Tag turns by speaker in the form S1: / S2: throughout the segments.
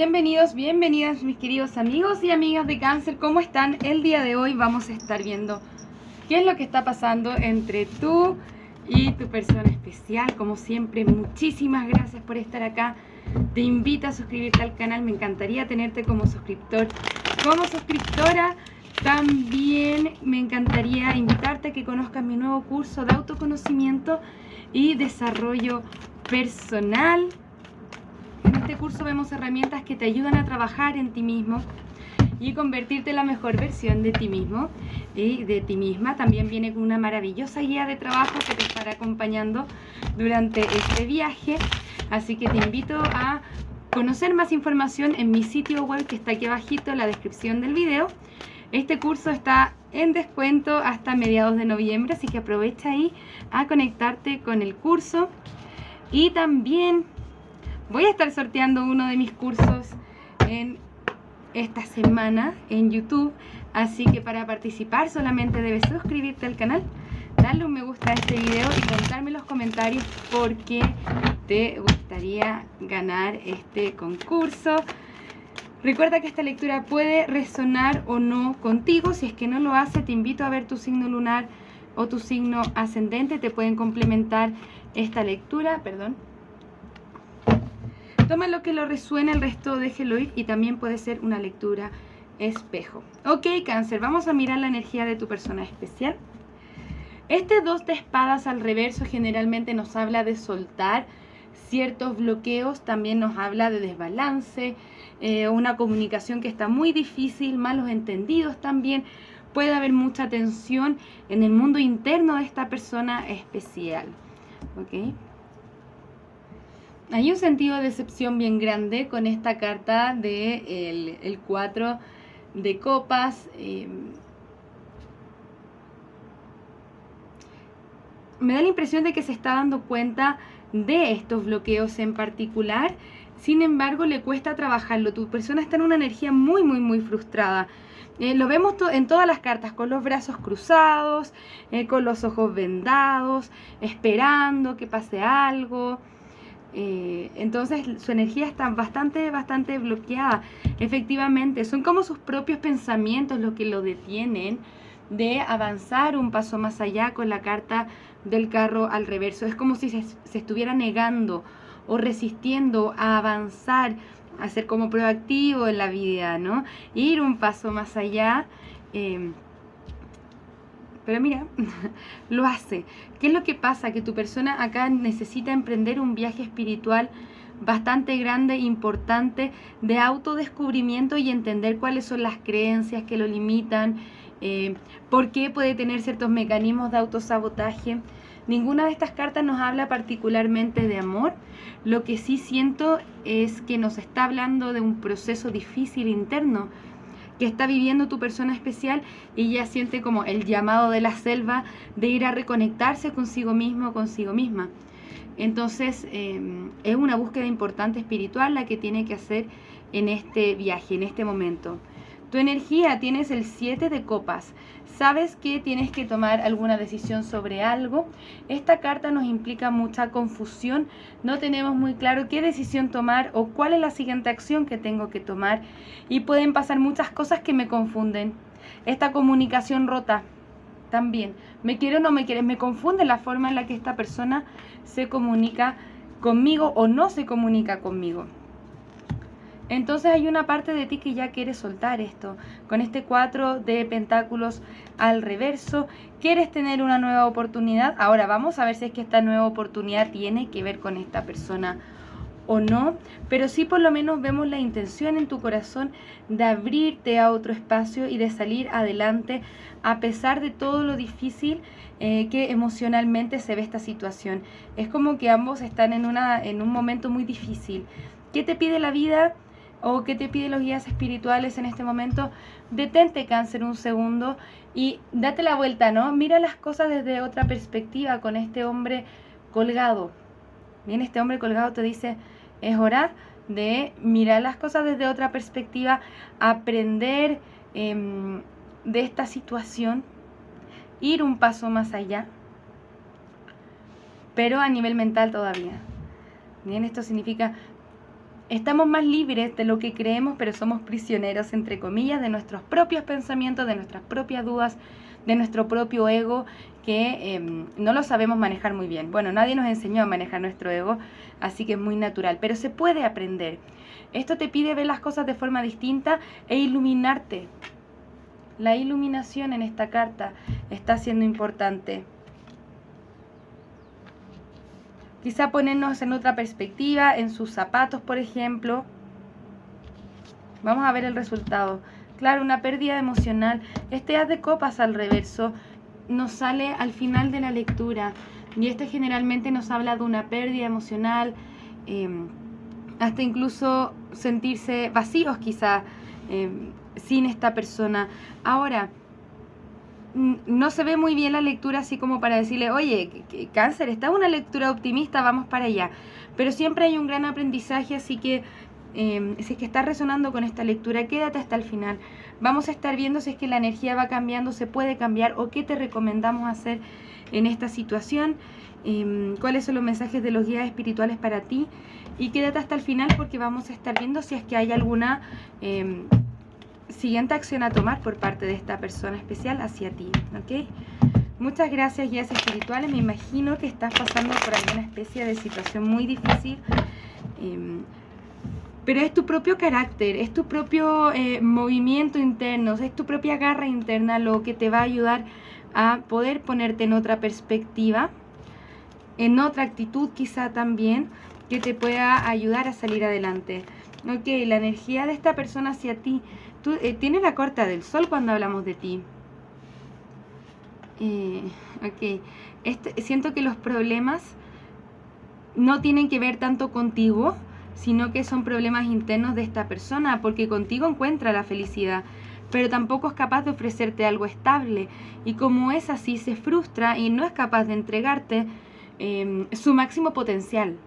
S1: Bienvenidos, bienvenidas mis queridos amigos y amigas de Cáncer. ¿Cómo están? El día de hoy vamos a estar viendo qué es lo que está pasando entre tú y tu persona especial. Como siempre, muchísimas gracias por estar acá. Te invito a suscribirte al canal. Me encantaría tenerte como suscriptor, como suscriptora. También me encantaría invitarte a que conozcas mi nuevo curso de autoconocimiento y desarrollo personal. En este curso vemos herramientas que te ayudan a trabajar en ti mismo y convertirte en la mejor versión de ti mismo y de ti misma. También viene con una maravillosa guía de trabajo que te estará acompañando durante este viaje. Así que te invito a conocer más información en mi sitio web que está aquí abajito en la descripción del video. Este curso está en descuento hasta mediados de noviembre, así que aprovecha ahí a conectarte con el curso. Y también voy a estar sorteando uno de mis cursos en esta semana en YouTube, así que para participar solamente debes suscribirte al canal, darle un me gusta a este video y contarme en los comentarios por qué te gustaría ganar este concurso. Recuerda que esta lectura puede resonar o no contigo. Si es que no lo hace, te invito a ver tu signo lunar o tu signo ascendente. Te pueden complementar esta lectura, Toma lo que lo resuene, el resto déjelo ir, y también puede ser una lectura espejo. Ok, Cáncer, vamos a mirar la energía de tu persona especial. Este 2 de espadas al reverso generalmente nos habla de soltar ciertos bloqueos, también nos habla de desbalance, una comunicación que está muy difícil, malos entendidos también. Puede haber mucha tensión en el mundo interno de esta persona especial. Ok. Hay un sentido de decepción bien grande con esta carta de el 4 de copas. Me da la impresión de que se está dando cuenta de estos bloqueos en particular. Sin embargo, le cuesta trabajarlo. Tu persona está en una energía muy frustrada. Lo vemos en todas las cartas, con los brazos cruzados, con los ojos vendados, esperando que pase algo. Entonces su energía está bastante bloqueada. Efectivamente, son como sus propios pensamientos los que lo detienen de avanzar un paso más allá con la carta del carro al reverso. Es como si se estuviera negando o resistiendo a avanzar, a ser como proactivo en la vida, ¿no? Ir un paso más allá. Pero mira, lo hace. ¿Qué es lo que pasa? Que tu persona acá necesita emprender un viaje espiritual bastante grande, importante, de autodescubrimiento y entender cuáles son las creencias que lo limitan, por qué puede tener ciertos mecanismos de autosabotaje. Ninguna de estas cartas nos habla particularmente de amor. Lo que sí siento es que nos está hablando de un proceso difícil interno que está viviendo tu persona especial, y ya siente como el llamado de la selva de ir a reconectarse consigo mismo, consigo misma. Entonces es una búsqueda importante espiritual la que tiene que hacer en este viaje, en este momento. Tu energía, tienes el 7 de copas. Sabes que tienes que tomar alguna decisión sobre algo. Esta carta nos implica mucha confusión. No tenemos muy claro qué decisión tomar o cuál es la siguiente acción que tengo que tomar. Y pueden pasar muchas cosas que me confunden. Esta comunicación rota también. Me quiere o no me quiere. Me confunde la forma en la que esta persona se comunica conmigo o no se comunica conmigo. Entonces hay una parte de ti que ya quiere soltar esto. Con este 4 de pentáculos al reverso, quieres tener una nueva oportunidad. Ahora vamos a ver si es que esta nueva oportunidad tiene que ver con esta persona o no. Pero sí, por lo menos vemos la intención en tu corazón de abrirte a otro espacio y de salir adelante a pesar de todo lo difícil que emocionalmente se ve esta situación. Es como que ambos están en un momento muy difícil. ¿Qué te pide la vida? ¿O qué te piden los guías espirituales en este momento? Detente, Cáncer, un segundo y date la vuelta, ¿no? Mira las cosas desde otra perspectiva con este hombre colgado. Bien, este hombre colgado te dice, es hora de mirar las cosas desde otra perspectiva, aprender de esta situación, ir un paso más allá, pero a nivel mental todavía. Bien, esto significa Estamos más libres de lo que creemos, pero somos prisioneros, entre comillas, de nuestros propios pensamientos, de nuestras propias dudas, de nuestro propio ego, que no lo sabemos manejar muy bien. Bueno, nadie nos enseñó a manejar nuestro ego, así que es muy natural, pero se puede aprender. Esto te pide ver las cosas de forma distinta e iluminarte. La iluminación en esta carta está siendo importante. Quizá ponernos en otra perspectiva, en sus zapatos, por ejemplo. Vamos a ver el resultado. Claro, una pérdida emocional. Este as de copas al reverso nos sale al final de la lectura. Y este generalmente nos habla de una pérdida emocional, hasta incluso sentirse vacíos quizá sin esta persona. Ahora, no se ve muy bien la lectura así como para decirle, oye, Cáncer, esta es una lectura optimista, vamos para allá. Pero siempre hay un gran aprendizaje, así que si es que estás resonando con esta lectura, quédate hasta el final. Vamos a estar viendo si es que la energía va cambiando, se puede cambiar o qué te recomendamos hacer en esta situación, cuáles son los mensajes de los guías espirituales para ti. Y quédate hasta el final porque vamos a estar viendo si es que hay alguna siguiente acción a tomar por parte de esta persona especial hacia ti, ¿ok? Muchas gracias, guías espirituales. Me imagino que estás pasando por alguna especie de situación muy difícil, pero es tu propio carácter, es tu propio movimiento interno, es tu propia garra interna lo que te va a ayudar a poder ponerte en otra perspectiva, en otra actitud quizá también, que te pueda ayudar a salir adelante. Ok, la energía de esta persona hacia ti. Tú tienes la carta del sol cuando hablamos de ti. Ok, siento que los problemas no tienen que ver tanto contigo, sino que son problemas internos de esta persona, porque contigo encuentra la felicidad, pero tampoco es capaz de ofrecerte algo estable, y como es así, se frustra y no es capaz de entregarte su máximo potencial.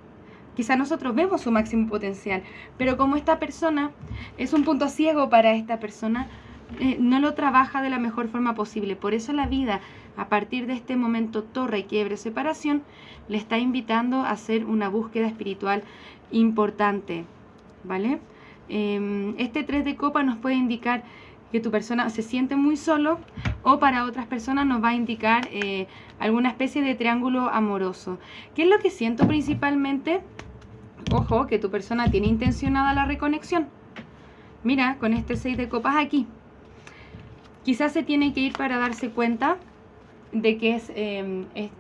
S1: Quizá nosotros vemos su máximo potencial, pero como esta persona es un punto ciego para esta persona, no lo trabaja de la mejor forma posible. Por eso la vida, a partir de este momento torre, quiebre, separación, le está invitando a hacer una búsqueda espiritual importante, ¿vale? Este 3 de copas nos puede indicar que tu persona se siente muy solo, o para otras personas nos va a indicar alguna especie de triángulo amoroso. ¿Qué es lo que siento principalmente? Ojo, que tu persona tiene intencionada la reconexión. Mira, con este 6 de copas aquí. Quizás se tiene que ir para darse cuenta de que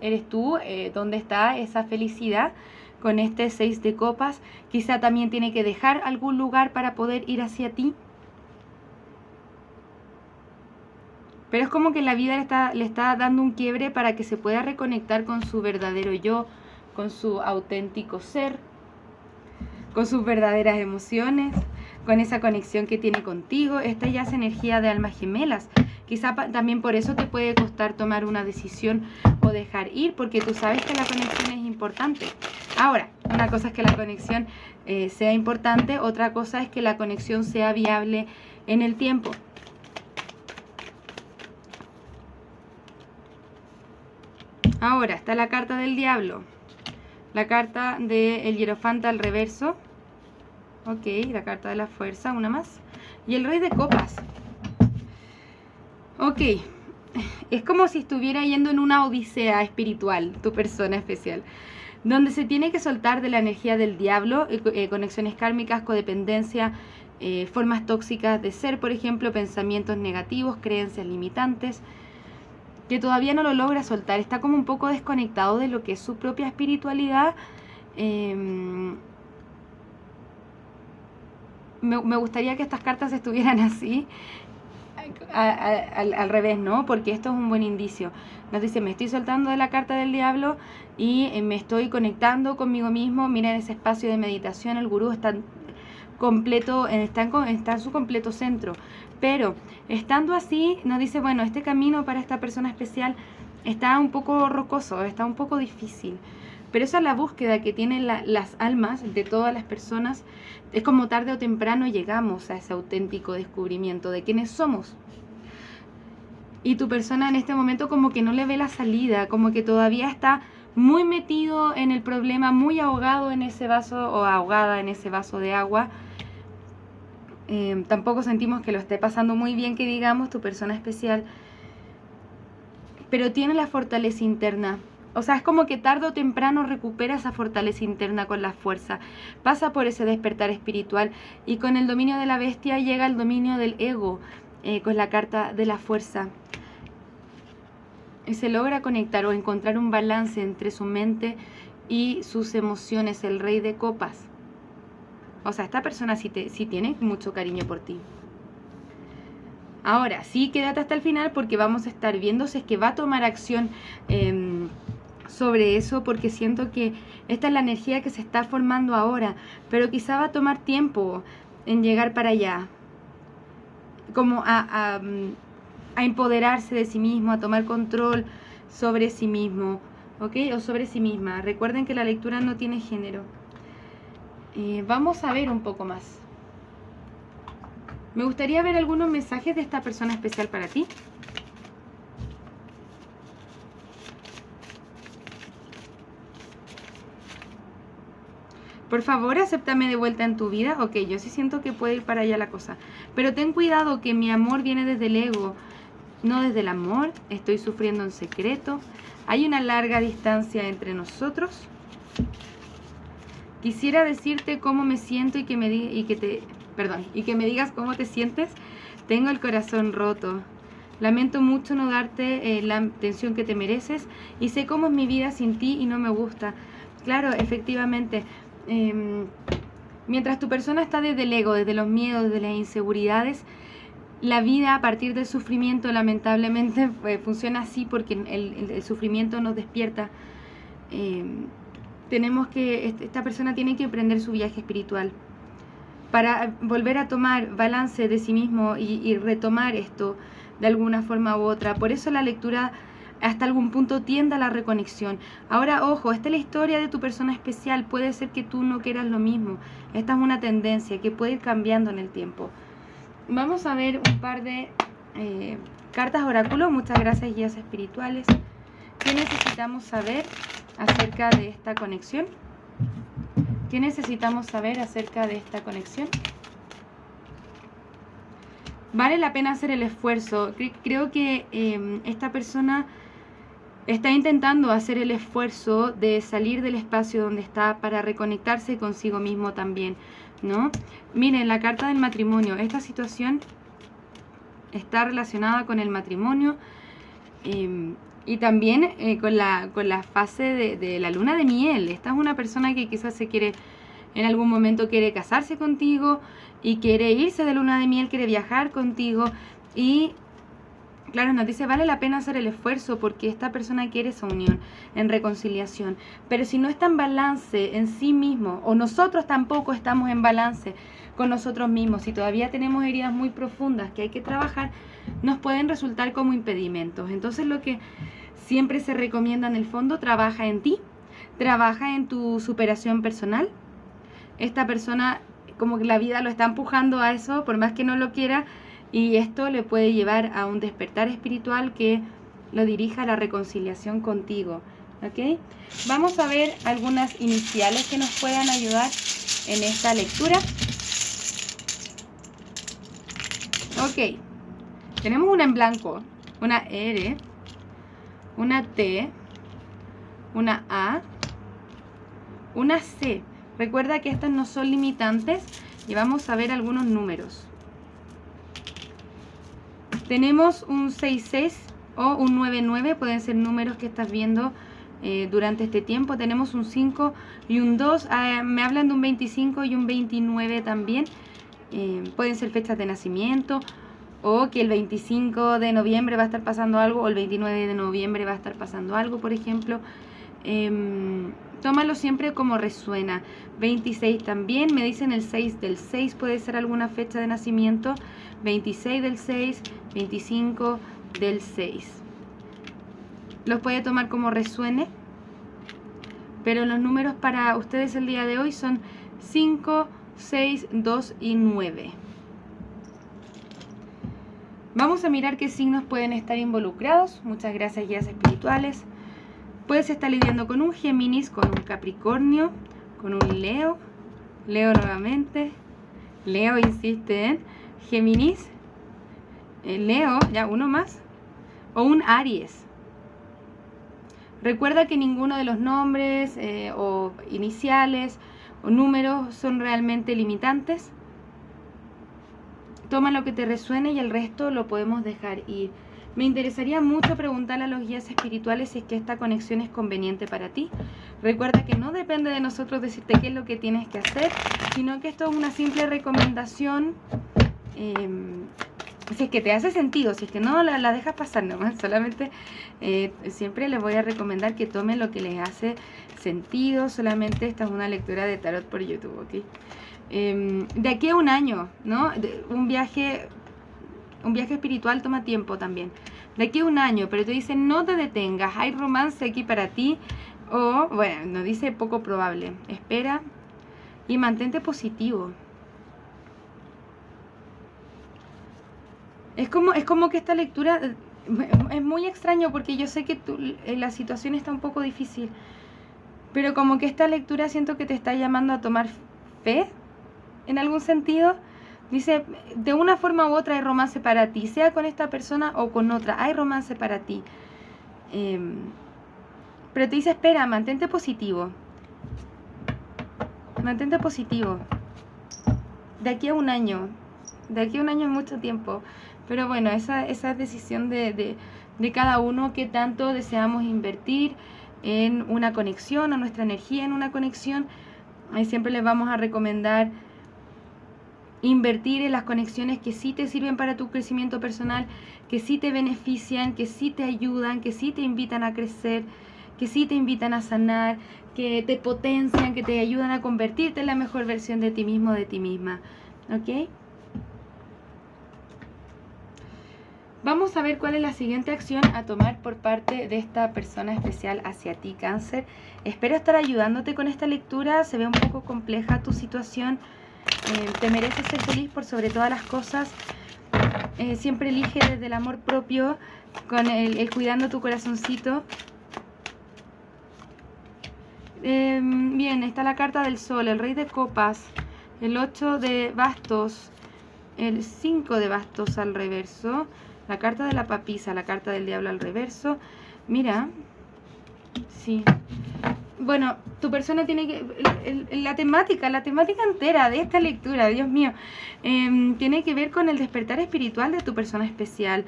S1: eres tú, donde está esa felicidad. Con este 6 de copas, quizá también tiene que dejar algún lugar para poder ir hacia ti. Pero es como que la vida le está dando un quiebre para que se pueda reconectar con su verdadero yo, con su auténtico ser, con sus verdaderas emociones, con esa conexión que tiene contigo. Esta ya es energía de almas gemelas. Quizá también por eso te puede costar tomar una decisión o dejar ir, porque tú sabes que la conexión es importante. Ahora, una cosa es que la conexión sea importante, otra cosa es que la conexión sea viable en el tiempo. Ahora está la carta del diablo, la carta del hierofante al reverso, ok, la carta de la fuerza, una más, y el rey de copas. Ok, es como si estuviera yendo en una odisea espiritual, tu persona especial, donde se tiene que soltar de la energía del diablo, conexiones kármicas, codependencia, formas tóxicas de ser, por ejemplo, pensamientos negativos, creencias limitantes, que todavía no lo logra soltar, está como un poco desconectado de lo que es su propia espiritualidad. Me gustaría que estas cartas estuvieran así, al revés, ¿no? Porque esto es un buen indicio. Nos dice, me estoy soltando de la carta del diablo y me estoy conectando conmigo mismo. Mira, en ese espacio de meditación el gurú está completo, está en su completo centro. Pero estando así, nos dice, bueno, este camino para esta persona especial está un poco rocoso, está un poco difícil. Pero esa es la búsqueda que tienen las almas de todas las personas. Es como tarde o temprano llegamos a ese auténtico descubrimiento de quiénes somos. Y tu persona en este momento como que no le ve la salida, como que todavía está muy metido en el problema, muy ahogado en ese vaso o ahogada en ese vaso de agua. Tampoco sentimos que lo esté pasando muy bien, que digamos, tu persona especial, pero tiene la fortaleza interna. O sea, es como que tarde o temprano recupera esa fortaleza interna con la fuerza. Pasa por ese despertar espiritual y con el dominio de la bestia llega el dominio del ego, con la carta de la fuerza. Y se logra conectar o encontrar un balance entre su mente y sus emociones, el rey de copas. O sea, esta persona sí tiene mucho cariño por ti. Ahora, sí, quédate hasta el final porque vamos a estar viendo si es que va a tomar acción sobre eso, porque siento que esta es la energía que se está formando ahora, pero quizá va a tomar tiempo en llegar para allá, como a empoderarse de sí mismo, a tomar control sobre sí mismo, ¿ok? O sobre sí misma. Recuerden que la lectura no tiene género. Vamos a ver un poco más. Me gustaría ver algunos mensajes de esta persona especial para ti. Por favor, acéptame de vuelta en tu vida. Ok, yo sí siento que puede ir para allá la cosa. Pero ten cuidado que mi amor viene desde el ego, no desde el amor. Estoy sufriendo en secreto. Hay una larga distancia entre nosotros. Quisiera decirte cómo me siento y que me digas cómo te sientes. Tengo el corazón roto. Lamento mucho no darte la atención que te mereces y sé cómo es mi vida sin ti y no me gusta. Claro, efectivamente, mientras tu persona está desde el ego, desde los miedos, desde las inseguridades, la vida a partir del sufrimiento lamentablemente funciona así porque el sufrimiento nos despierta. Esta persona tiene que emprender su viaje espiritual para volver a tomar balance de sí mismo y retomar esto de alguna forma u otra. Por eso la lectura hasta algún punto tiende a la reconexión. Ahora, ojo, esta es la historia de tu persona especial. Puede ser que tú no quieras lo mismo. Esta es una tendencia que puede ir cambiando en el tiempo. Vamos a ver un par de cartas oráculo. Muchas gracias, guías espirituales. ¿Qué necesitamos saber acerca de esta conexión? ¿Qué necesitamos saber acerca de esta conexión? Vale la pena hacer el esfuerzo. Creo que esta persona está intentando hacer el esfuerzo de salir del espacio donde está para reconectarse consigo mismo también, ¿no? Miren, la carta del matrimonio. Esta situación está relacionada con el matrimonio y también con la fase de la luna de miel. Esta es una persona que quizás en algún momento quiere casarse contigo y quiere irse de luna de miel, quiere viajar contigo y claro, nos dice, vale la pena hacer el esfuerzo porque esta persona quiere esa unión en reconciliación. Pero si no está en balance en sí mismo, o nosotros tampoco estamos en balance con nosotros mismos, si todavía tenemos heridas muy profundas que hay que trabajar, nos pueden resultar como impedimentos. Entonces lo que siempre se recomienda en el fondo, trabaja en ti, trabaja en tu superación personal. Esta persona como que la vida lo está empujando a eso, por más que no lo quiera, y esto le puede llevar a un despertar espiritual que lo dirija a la reconciliación contigo, ¿ok? Vamos a ver algunas iniciales que nos puedan ayudar en esta lectura. Ok, tenemos una en blanco, una R, una T, una A, una C. Recuerda que estas no son limitantes y vamos a ver algunos números. Tenemos un 66 o un 99, pueden ser números que estás viendo durante este tiempo. Tenemos un 5 y un 2, me hablan de un 25 y un 29 también. Pueden ser fechas de nacimiento o que el 25 de noviembre va a estar pasando algo o el 29 de noviembre va a estar pasando algo, por ejemplo. Tómalo siempre como resuena. 26 también, me dicen el 6 del 6 puede ser alguna fecha de nacimiento. 26 del 6, 25 del 6. Los puede tomar como resuene, pero los números para ustedes el día de hoy son 5, 6, 2 y 9. Vamos a mirar qué signos pueden estar involucrados. Muchas gracias, guías espirituales. Puedes estar lidiando con un Géminis, con un Capricornio, con un Leo, Leo nuevamente, Leo insiste en Géminis, Leo, ya uno más, o un Aries. Recuerda que ninguno de los nombres o iniciales o números son realmente limitantes. Toma lo que te resuene y el resto lo podemos dejar ir. Me interesaría mucho preguntarle a los guías espirituales si es que esta conexión es conveniente para ti. Recuerda que no depende de nosotros decirte qué es lo que tienes que hacer, sino que esto es una simple recomendación. Si es que te hace sentido, si es que no la dejas pasar nomás, solamente siempre les voy a recomendar que tomen lo que les hace sentido. Solamente esta es una lectura de tarot por YouTube, ¿ok? De aquí a un año, ¿no? Un viaje espiritual toma tiempo también. De aquí a un año, pero te dice no te detengas, hay romance aquí para ti. O, bueno, nos dice poco probable. Espera y mantente positivo. Es como que esta lectura es muy extraño porque yo sé que la situación está un poco difícil. Pero como que esta lectura siento que te está llamando a tomar fe, en algún sentido. Dice, de una forma u otra hay romance para ti, sea con esta persona o con otra, hay romance para ti. Pero te dice, espera, mantente positivo. Mantente positivo. De aquí a un año es mucho tiempo. Pero bueno, esa es decisión de cada uno, que tanto deseamos invertir en una conexión, o nuestra energía en una conexión. Siempre les vamos a recomendar invertir en las conexiones que sí te sirven para tu crecimiento personal, que sí te benefician, que sí te ayudan, que sí te invitan a crecer, que sí te invitan a sanar, que te potencian, que te ayudan a convertirte en la mejor versión de ti mismo, de ti misma. ¿Ok? Vamos a ver cuál es la siguiente acción a tomar por parte de esta persona especial hacia ti, Cáncer. Espero estar ayudándote con esta lectura. Se ve un poco compleja tu situación. Te mereces ser feliz por sobre todas las cosas. Siempre elige desde el amor propio, con el cuidando tu corazoncito. Bien, está la carta del sol, el rey de copas, el 8 de bastos, el 5 de bastos al reverso, la carta de la papisa, la carta del diablo al reverso. Mira, sí. Bueno, tu persona tiene que... La temática entera de esta lectura, Dios mío, tiene que ver con el despertar espiritual de tu persona especial.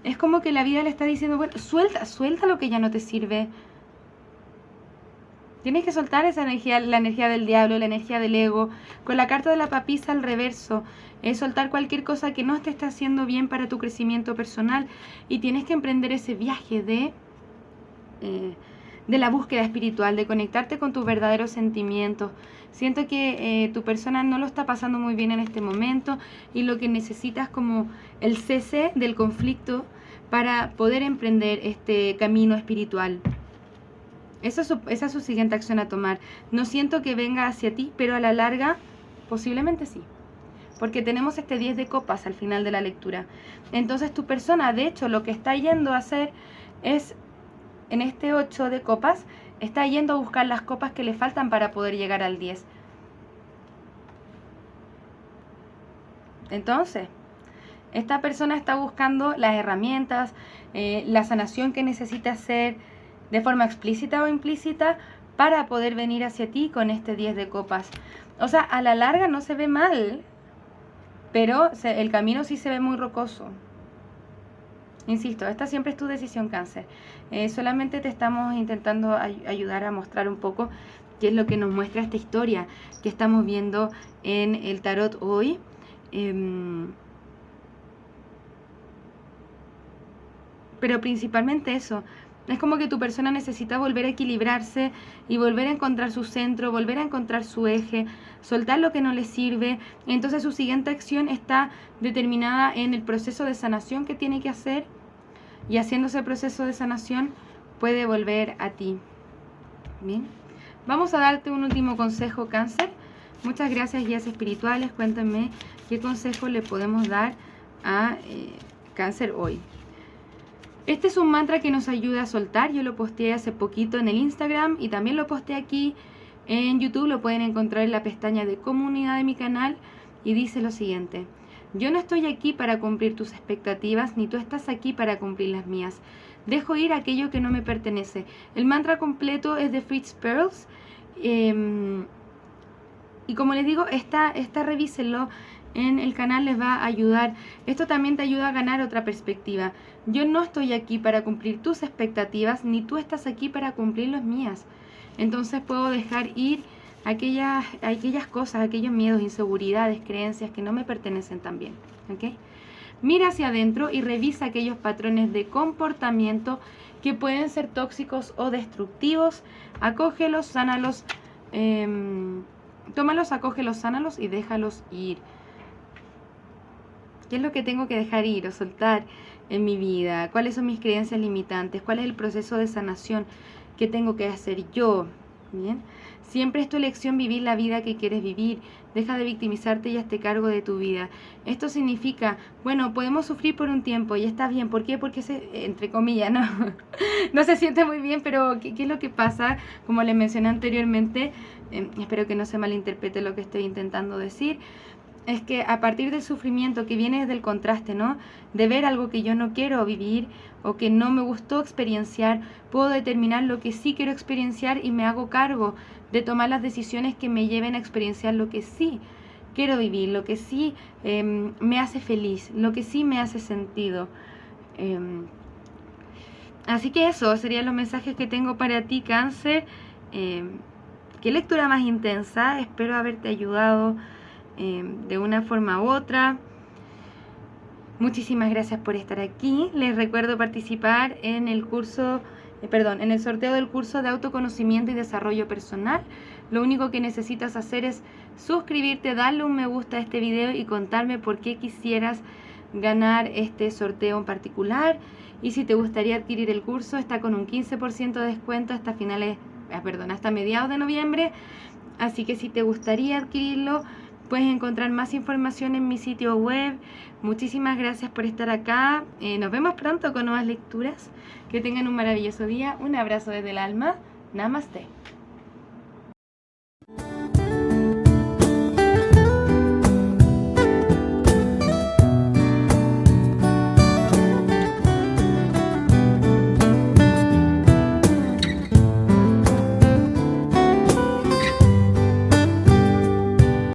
S1: Es como que la vida le está diciendo, bueno, suelta lo que ya no te sirve. Tienes que soltar esa energía, la energía del diablo, la energía del ego. Con la carta de la papisa al reverso, es soltar cualquier cosa que no te está haciendo bien para tu crecimiento personal. Y tienes que emprender ese viaje de la búsqueda espiritual, de conectarte con tus verdaderos sentimientos. Siento que tu persona no lo está pasando muy bien en este momento y lo que necesitas como el cese del conflicto para poder emprender este camino espiritual. Esa es su siguiente acción a tomar. No siento que venga hacia ti, pero a la larga posiblemente sí. Porque tenemos este 10 de copas al final de la lectura. Entonces tu persona, de hecho, lo que está yendo a hacer es, en este 8 de copas, está yendo a buscar las copas que le faltan para poder llegar al 10. Entonces, esta persona está buscando las herramientas, la sanación que necesita hacer de forma explícita o implícita para poder venir hacia ti con este 10 de copas. O sea, a la larga no se ve mal, pero el camino sí se ve muy rocoso. Insisto, esta siempre es tu decisión, Cáncer. Solamente te estamos intentando ayudar a mostrar un poco qué es lo que nos muestra esta historia que estamos viendo en el tarot hoy. Pero principalmente eso. Es como que tu persona necesita volver a equilibrarse y volver a encontrar su centro, volver a encontrar su eje, soltar lo que no le sirve. Entonces su siguiente acción está determinada en el proceso de sanación que tiene que hacer, y haciendo ese proceso de sanación puede volver a ti. Bien, vamos a darte un último consejo, Cáncer. Muchas gracias, guías espirituales. Cuéntenme qué consejo le podemos dar a Cáncer hoy. Este es un mantra que nos ayuda a soltar. Yo lo posteé hace poquito en el Instagram y también lo posteé aquí en YouTube. Lo pueden encontrar en la pestaña de comunidad de mi canal y dice lo siguiente: yo no estoy aquí para cumplir tus expectativas, ni tú estás aquí para cumplir las mías. Dejo ir aquello que no me pertenece. El mantra completo es de Fritz Perls. Y como les digo, esta revísenlo en el canal, les va a ayudar. Esto también te ayuda a ganar otra perspectiva. Yo no estoy aquí para cumplir tus expectativas, ni tú estás aquí para cumplir las mías. Entonces puedo dejar ir aquellas cosas, aquellos miedos, inseguridades, creencias que no me pertenecen también. ¿Okay? Mira hacia adentro y revisa aquellos patrones de comportamiento que pueden ser tóxicos o destructivos. Acógelos, sánalos, tómalos, acógelos, sánalos y déjalos ir. ¿Qué es lo que tengo que dejar ir o soltar en mi vida? ¿Cuáles son mis creencias limitantes? ¿Cuál es el proceso de sanación que tengo que hacer yo? ¿Bien? Siempre es tu elección vivir la vida que quieres vivir. Deja de victimizarte y hazte cargo de tu vida. Esto significa, bueno, podemos sufrir por un tiempo y está bien. ¿Por qué? Porque entre comillas, no se siente muy bien, pero ¿qué es lo que pasa? Como les mencioné anteriormente, espero que no se malinterprete lo que estoy intentando decir. Es que a partir del sufrimiento que viene del contraste, ¿no? De ver algo que yo no quiero vivir o que no me gustó experienciar, puedo determinar lo que sí quiero experienciar y me hago cargo de tomar las decisiones que me lleven a experienciar lo que sí quiero vivir, lo que sí me hace feliz, lo que sí me hace sentido. Así que eso serían los mensajes que tengo para ti, Cáncer. Qué lectura más intensa, espero haberte ayudado de una forma u otra. Muchísimas gracias por estar aquí. Les recuerdo participar en el curso, en el sorteo del curso de autoconocimiento y desarrollo personal. Lo único que necesitas hacer es suscribirte, darle un me gusta a este video y contarme por qué quisieras ganar este sorteo en particular. Y si te gustaría adquirir el curso, está con un 15% de descuento hasta hasta mediados de noviembre. Así que si te gustaría adquirirlo, puedes encontrar más información en mi sitio web. Muchísimas gracias por estar acá. Nos vemos pronto con nuevas lecturas. Que tengan un maravilloso día. Un abrazo desde el alma. Namaste.